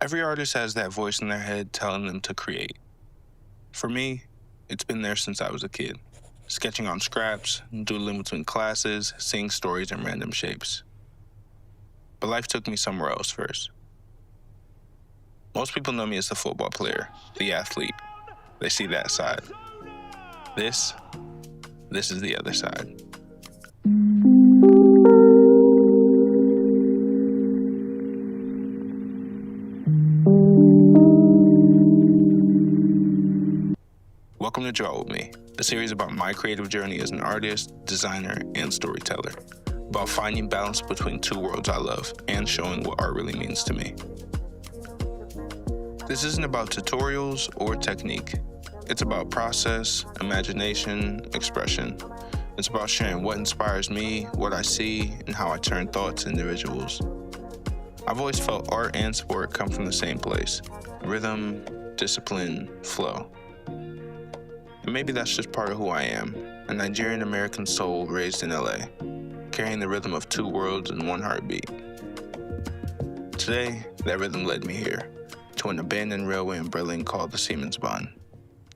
Every artist has that voice in their head telling them to create. For me, it's been there since I was a kid, sketching on scraps, doodling between classes, seeing stories in random shapes. But life took me somewhere else first. Most people know me as the football player, the athlete. They see that side. This is the other side. Welcome to Draw With Me, a series about my creative journey as an artist, designer, and storyteller. About finding balance between two worlds I love and showing what art really means to me. This isn't about tutorials or technique. It's about process, imagination, expression. It's about sharing what inspires me, what I see, and how I turn thoughts into visuals. I've always felt art and sport come from the same place: rhythm, discipline, flow. And maybe that's just part of who I am, a Nigerian-American soul raised in LA, carrying the rhythm of two worlds in one heartbeat. Today, that rhythm led me here, to an abandoned railway in Berlin called the Siemensbahn.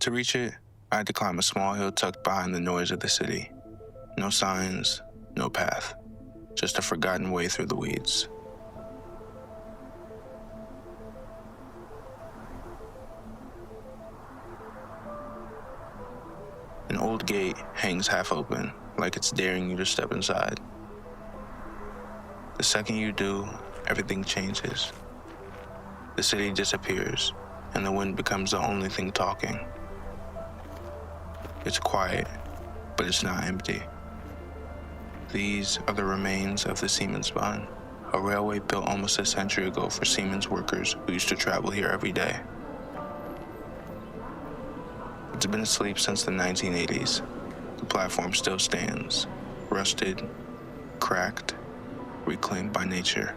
To reach it, I had to climb a small hill tucked behind the noise of the city. No signs, no path, just a forgotten way through the weeds. An old gate hangs half open, like it's daring you to step inside. The second you do, everything changes. The city disappears, and the wind becomes the only thing talking. It's quiet, but it's not empty. These are the remains of the Siemensbahn, a railway built almost a century ago for Siemens workers who used to travel here every day. It's been asleep since the 1980s. The platform still stands, rusted, cracked, reclaimed by nature.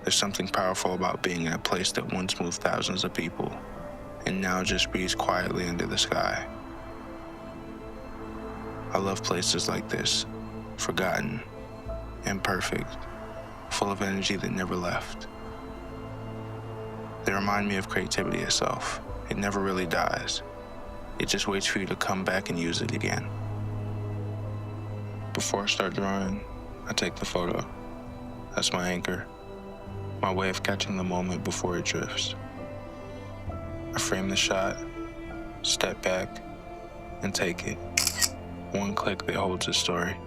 There's something powerful about being in a place that once moved thousands of people, and now just breathes quietly under the sky. I love places like this, forgotten, imperfect, full of energy that never left. They remind me of creativity itself. It never really dies. It just waits for you to come back and use it again. Before I start drawing, I take the photo. That's my anchor, my way of catching the moment before it drifts. I frame the shot, step back, and take it. One click that holds a story.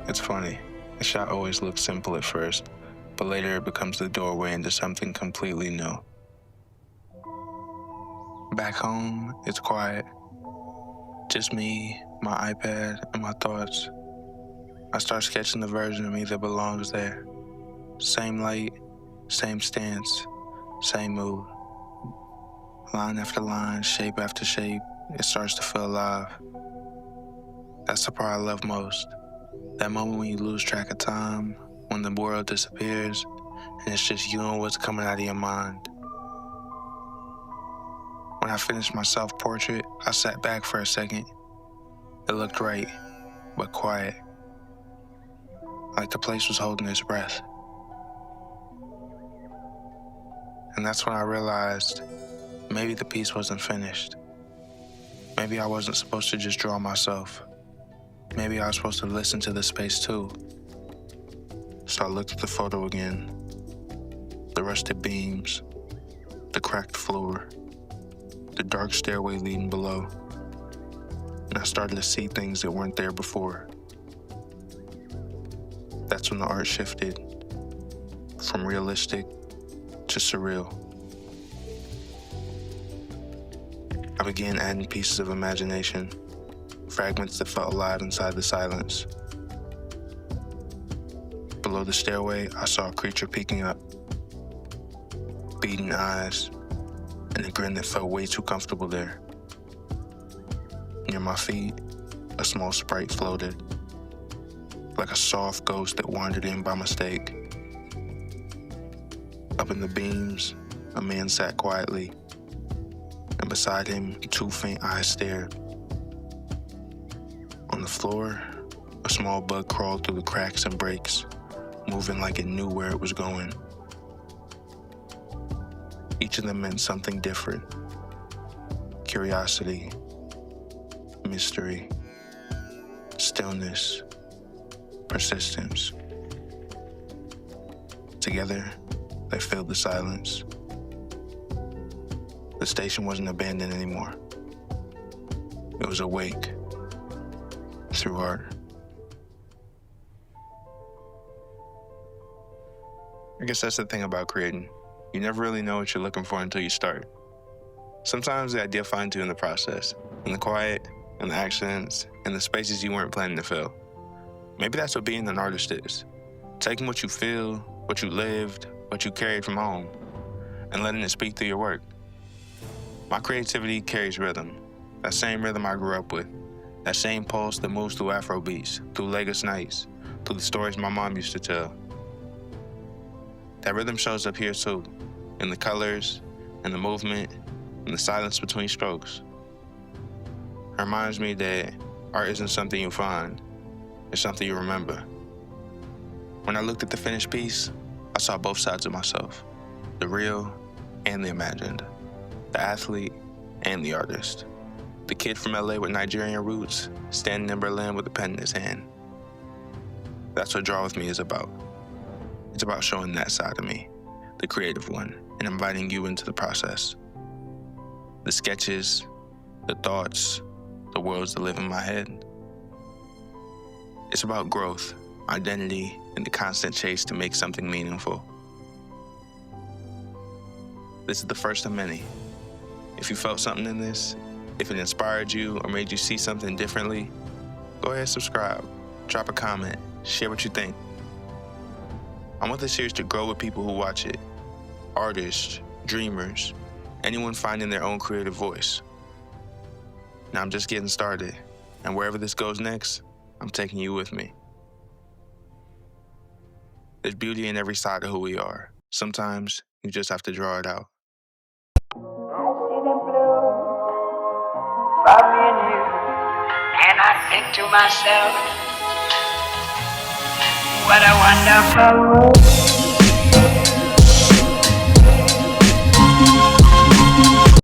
It's funny, the shot always looks simple at first, but later it becomes the doorway into something completely new. Back home, it's quiet. Just me, my iPad, and my thoughts. I start sketching the version of me that belongs there. Same light, same stance, same mood. Line after line, shape after shape, it starts to feel alive. That's the part I love most. That moment when you lose track of time, when the world disappears, and it's just you and what's coming out of your mind. When I finished my self-portrait, I sat back for a second. It looked right, but quiet. Like the place was holding its breath. And that's when I realized maybe the piece wasn't finished. Maybe I wasn't supposed to just draw myself. Maybe I was supposed to listen to the space too. So I looked at the photo again. The rusted beams, the cracked floor, the dark stairway leading below. And I started to see things that weren't there before. That's when the art shifted from realistic to surreal. I began adding pieces of imagination, fragments that felt alive inside the silence. Below the stairway, I saw a creature peeking up, beating eyes, and a grin that felt way too comfortable there. Near my feet, a small sprite floated, like a soft ghost that wandered in by mistake. Up in the beams, a man sat quietly, and beside him, two faint eyes stared. On the floor, a small bug crawled through the cracks and breaks, moving like it knew where it was going. Each of them meant something different. Curiosity, mystery, stillness, persistence. Together, they filled the silence. The station wasn't abandoned anymore. It was awake through art. I guess that's the thing about creating. You never really know what you're looking for until you start. Sometimes the idea finds you in the process, in the quiet, in the accidents, in the spaces you weren't planning to fill. Maybe that's what being an artist is. Taking what you feel, what you lived, what you carried from home, and letting it speak through your work. My creativity carries rhythm, that same rhythm I grew up with, that same pulse that moves through Afro beats, through Lagos nights, through the stories my mom used to tell. That rhythm shows up here too, in the colors, in the movement, in the silence between strokes. It reminds me that art isn't something you find, it's something you remember. When I looked at the finished piece, I saw both sides of myself, the real and the imagined, the athlete and the artist, the kid from LA with Nigerian roots, standing in Berlin with a pen in his hand. That's what Draw With Me is about. It's about showing that side of me, the creative one, and inviting you into the process. The sketches, the thoughts, the worlds that live in my head. It's about growth, identity, and the constant chase to make something meaningful. This is the first of many. If you felt something in this, if it inspired you or made you see something differently, go ahead and subscribe, drop a comment, share what you think. I want this series to grow with people who watch it. Artists, dreamers, anyone finding their own creative voice. Now I'm just getting started, and wherever this goes next, I'm taking you with me. There's beauty in every side of who we are. Sometimes you just have to draw it out. I see the blue for me and you, and I think to myself, what a wonderful world.